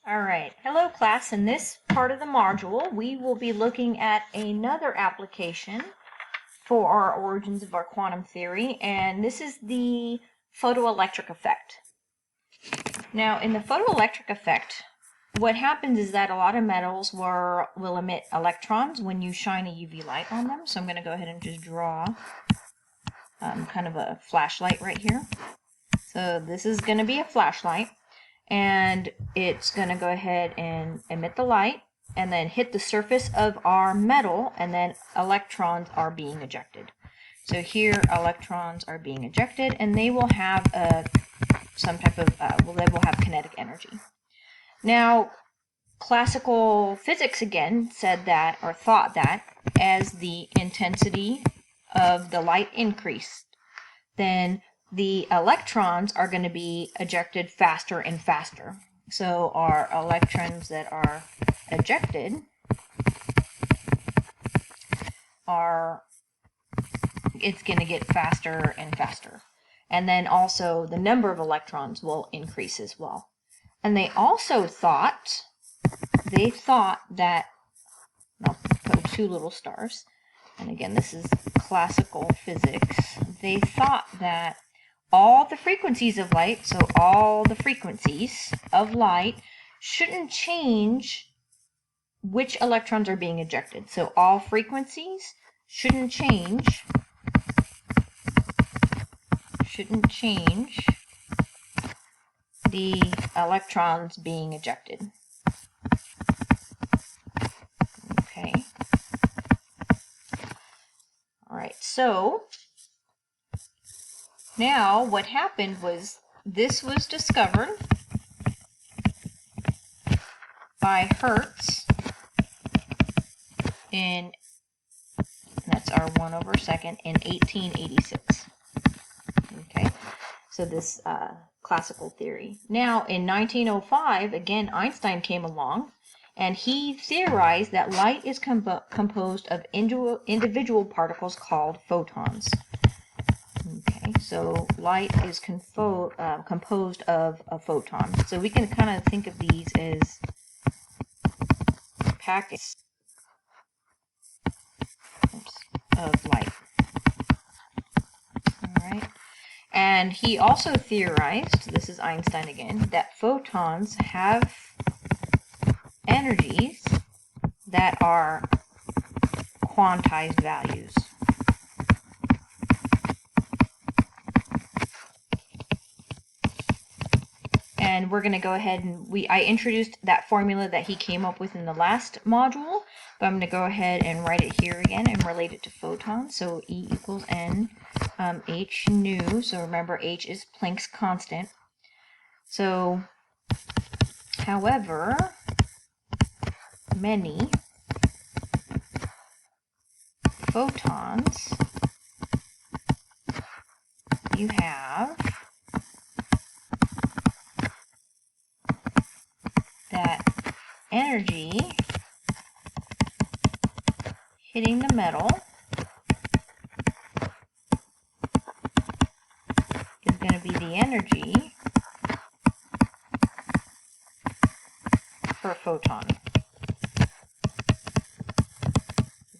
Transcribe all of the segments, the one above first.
All right, hello class. In this part of the module, we will be looking at another application for our origins of our quantum theory, and this is the photoelectric effect. Now, in the photoelectric effect, what happens is that a lot of metals will emit electrons when you shine a UV light on them. So I'm going to go ahead and just draw kind of a flashlight right here. So this is going to be a flashlight. And it's going to go ahead and emit the light and then hit the surface of our metal, and then electrons are being ejected. So here electrons are being ejected, and they will have some type of, they will have kinetic energy. Now, classical physics again said that, or thought that, as the intensity of the light increased, then the electrons are going to be ejected faster and faster. So our electrons that are ejected it's going to get faster and faster. And then also the number of electrons will increase as well. And they also thought, that, I'll put two little stars, and again this is classical physics, they thought that all the frequencies of light, so all the frequencies of light shouldn't change which electrons are being ejected. So all frequencies shouldn't change the electrons being ejected. Okay. All right, so now what happened was this was discovered by Hertz that's our 1/2 in 1886. Okay, so this classical theory. Now in 1905, again Einstein came along, and he theorized that light is composed of individual particles called photons. Okay, so light is composed of a photon. So we can kind of think of these as packets of light. All right. And he also theorized, this is Einstein again, that photons have energies that are quantized values. And we're going to go ahead and I introduced that formula that he came up with in the last module, but I'm going to go ahead and write it here again and relate it to photons. So E equals N H nu. So remember, H is Planck's constant. So, however many photons you have, that energy hitting the metal is going to be the energy per photon.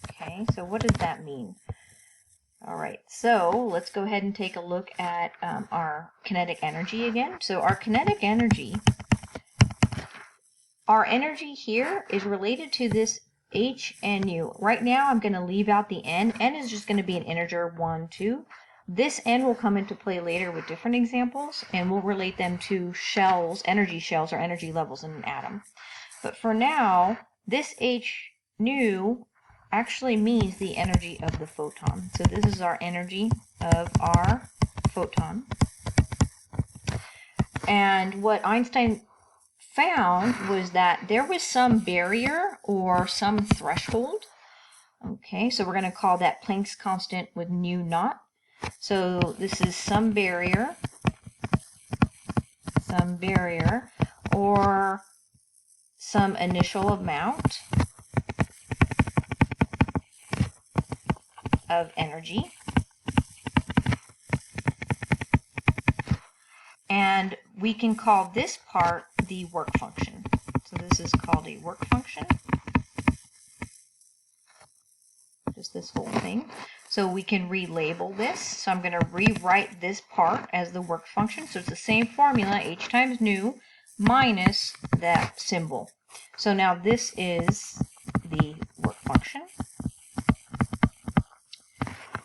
Okay, so what does that mean? All right, so let's go ahead and take a look at our kinetic energy again. So our kinetic energy, our energy here is related to this H and U. Right now I'm going to leave out the N. N is just going to be an integer 1, 2. This N will come into play later with different examples, and we'll relate them to shells, energy shells, or energy levels in an atom. But for now, this H nu actually means the energy of the photon. So this is our energy of our photon. And what Einstein found was that there was some barrier or some threshold. Okay, so we're going to call that Planck's constant with nu naught. So this is some barrier, or some initial amount of energy. And we can call this part the work function. So this is called a work function. Just this whole thing. So we can relabel this. So I'm going to rewrite this part as the work function. So it's the same formula, h times nu, minus that symbol. So now this is the work function.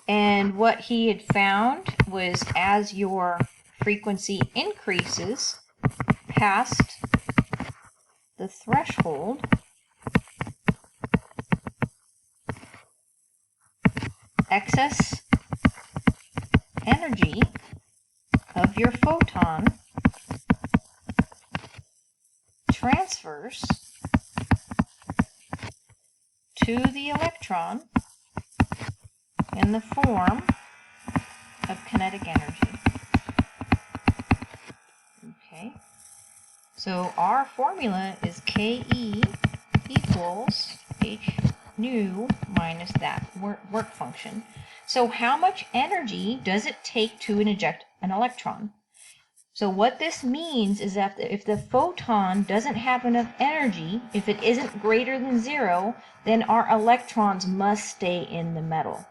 And what he had found was as your frequency increases past the threshold, excess energy of your photon transfers to the electron in the form of kinetic energy. Okay, so our formula is Ke equals h nu minus that work function. So how much energy does it take to eject an electron? So what this means is that if the photon doesn't have enough energy, if it isn't greater than 0, then our electrons must stay in the metal.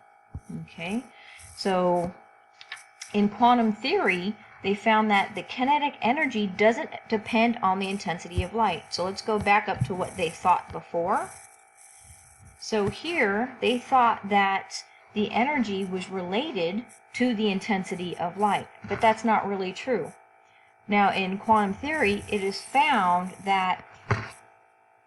Okay, so in quantum theory, they found that the kinetic energy doesn't depend on the intensity of light. So let's go back up to what they thought before. So here, they thought that the energy was related to the intensity of light, but that's not really true. Now, in quantum theory, it is found that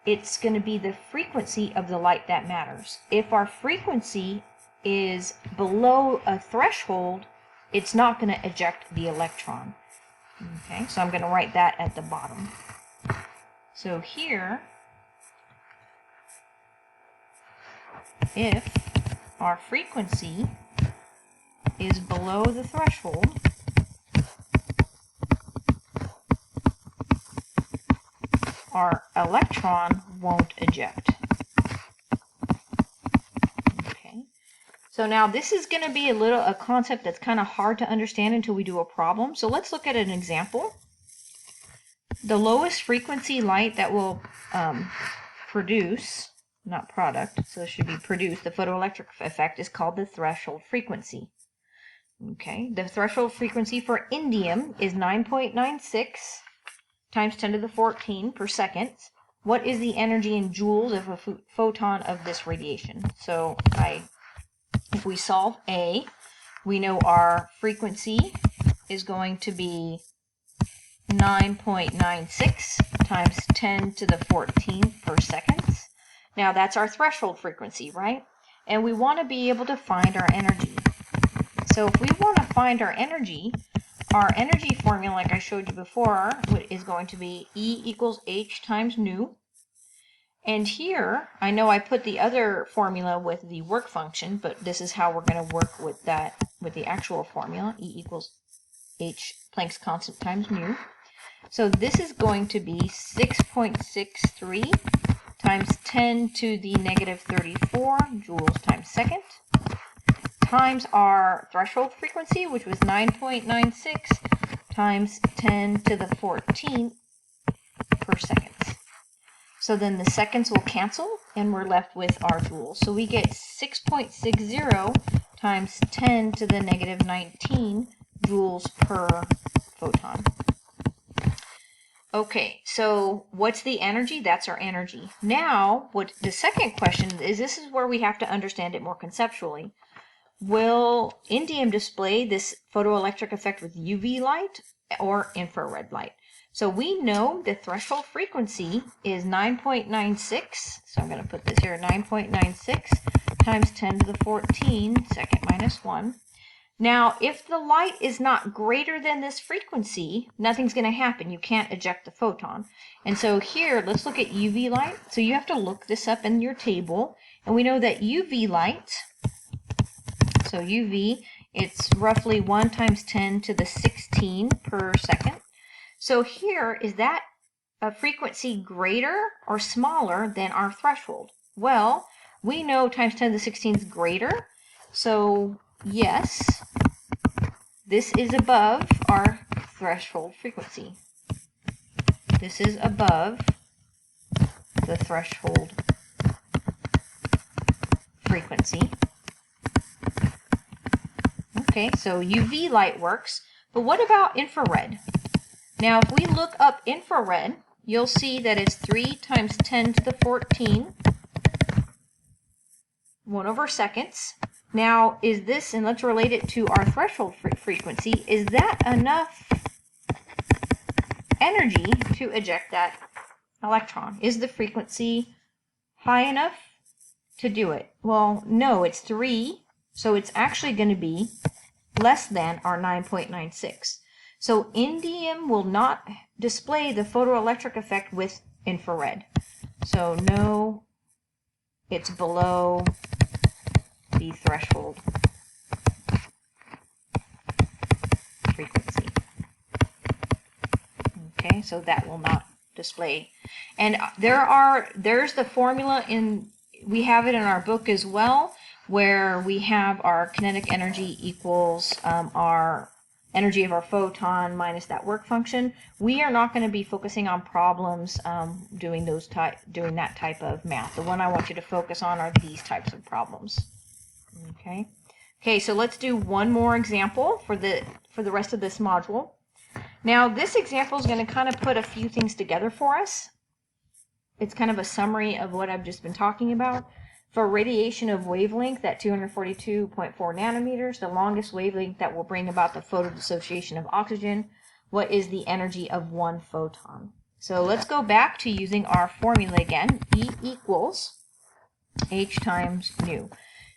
it's going to be the frequency of the light that matters. If our frequency is below a threshold, it's not going to eject the electron. Okay, so I'm going to write that at the bottom. So here, if our frequency is below the threshold, our electron won't eject. Okay, so now this is going to be a concept that's kind of hard to understand until we do a problem. So let's look at an example. The lowest frequency light that will produce, not product, so it should be produce, the photoelectric effect is called the threshold frequency. Okay, the threshold frequency for indium is 9.96 times 10 to the 14 per second. What is the energy in joules of a photon of this radiation? So if we solve A, we know our frequency is going to be 9.96 times 10 to the 14 per second. Now that's our threshold frequency, right? And we want to be able to find our energy. So if we want to find our energy formula, like I showed you before, is going to be E equals H times nu. And here, I know I put the other formula with the work function, but this is how we're going to work with that, with the actual formula, E equals H Planck's constant times mu. So this is going to be 6.63 times 10 to the negative 34 joules times second, times our threshold frequency, which was 9.96 times 10 to the 14 per second. So then the seconds will cancel, and we're left with our joules. So we get 6.60 times 10 to the negative 19 joules per photon. Okay, so what's the energy? That's our energy. Now, what the second question is, this is where we have to understand it more conceptually. Will indium display this photoelectric effect with UV light or infrared light? So we know the threshold frequency is 9.96. So I'm going to put this here, 9.96 times 10 to the 14, second minus 1. Now, if the light is not greater than this frequency, nothing's going to happen. You can't eject the photon. And so here, let's look at UV light. So you have to look this up in your table. And we know that UV light, so UV, it's roughly 1 times 10 to the 16 per second. So here, is that a frequency greater or smaller than our threshold? Well, we know times 10 to the 16 is greater. So yes, this is above our threshold frequency. This is above the threshold frequency. Okay, so UV light works, but what about infrared? Now, if we look up infrared, you'll see that it's 3 times 10 to the 14, 1/seconds. Now, is this, and let's relate it to our threshold frequency, is that enough energy to eject that electron? Is the frequency high enough to do it? Well, no, it's 3, so it's actually going to be less than our 9.96. So indium will not display the photoelectric effect with infrared. So no, it's below the threshold frequency. Okay, so that will not display. And there's the formula we have it in our book as well, where we have our kinetic energy equals our energy of our photon minus that work function. We are not going to be focusing on problems doing that type of math. The one I want you to focus on are these types of problems. Okay, so let's do one more example for the rest of this module. Now, this example is going to kind of put a few things together for us. It's kind of a summary of what I've just been talking about. For radiation of wavelength at 242.4 nanometers, the longest wavelength that will bring about the photodissociation of oxygen, what is the energy of 1 photon? So let's go back to using our formula again. E equals h times nu.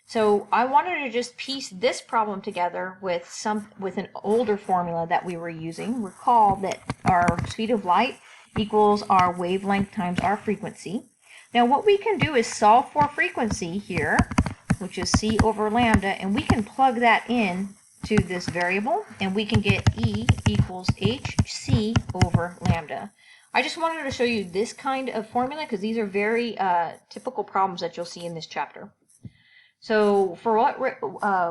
So I wanted to just piece this problem together with an older formula that we were using. Recall that our speed of light equals our wavelength times our frequency. Now what we can do is solve for frequency here, which is c over lambda, and we can plug that in to this variable, and we can get E equals hc over lambda. I just wanted to show you this kind of formula because these are very typical problems that you'll see in this chapter. So for what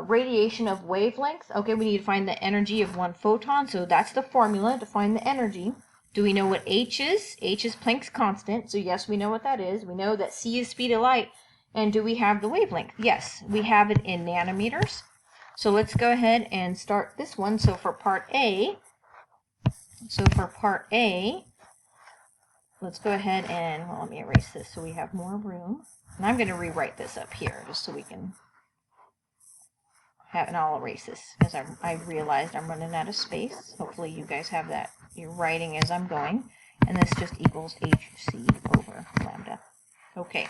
radiation of wavelength, okay, we need to find the energy of 1 photon, so that's the formula to find the energy. Do we know what h is? H is Planck's constant, so yes, we know what that is. We know that c is speed of light, and do we have the wavelength? Yes, we have it in nanometers. So let's go ahead and start this one. So for part A, let's go ahead and, well, let me erase this so we have more room. And I'm going to rewrite this up here just so we can have, and I'll erase this because I realized I'm running out of space. Hopefully you guys have that. You're writing as I'm going. And this just equals hc over lambda. Okay,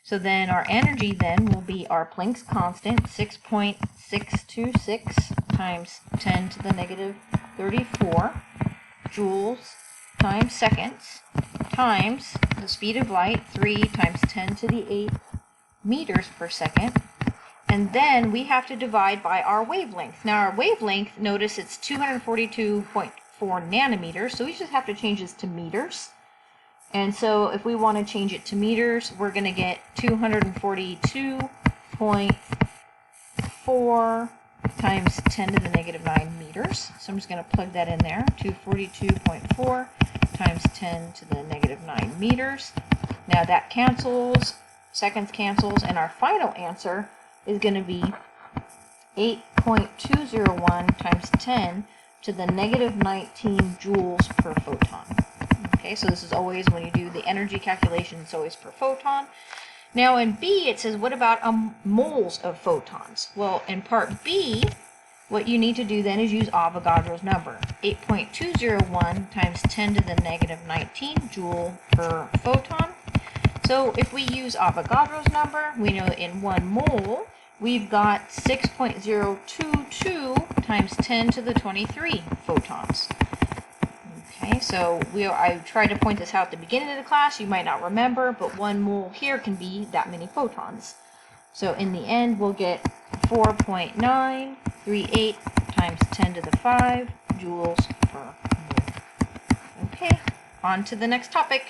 so then our energy then will be our Planck's constant, 6.626 times 10 to the negative 34 joules times seconds times the speed of light, 3 times 10 to the 8 meters per second. And then we have to divide by our wavelength. Now our wavelength, notice it's 242.4 nanometers, so we just have to change this to meters. And so if we want to change it to meters, we're going to get 242.4 times 10 to the negative 9 meters. So I'm just going to plug that in there, 242.4 times 10 to the negative 9 meters. Now that cancels, seconds cancels, and our final answer is going to be 8.201 times 10 to the negative 19 joules per photon. Okay, so this is always, when you do the energy calculation, it's always per photon. Now in B, it says, what about moles of photons? Well, in part B, what you need to do then is use Avogadro's number. 8.201 times 10 to the negative 19 joule per photon. So if we use Avogadro's number, we know that in 1 mole, we've got 6.022 times 10 to the 23 photons. Okay, so I tried to point this out at the beginning of the class. You might not remember, but 1 mole here can be that many photons. So in the end, we'll get 4.938 times 10 to the 5 joules per mole. Okay, on to the next topic.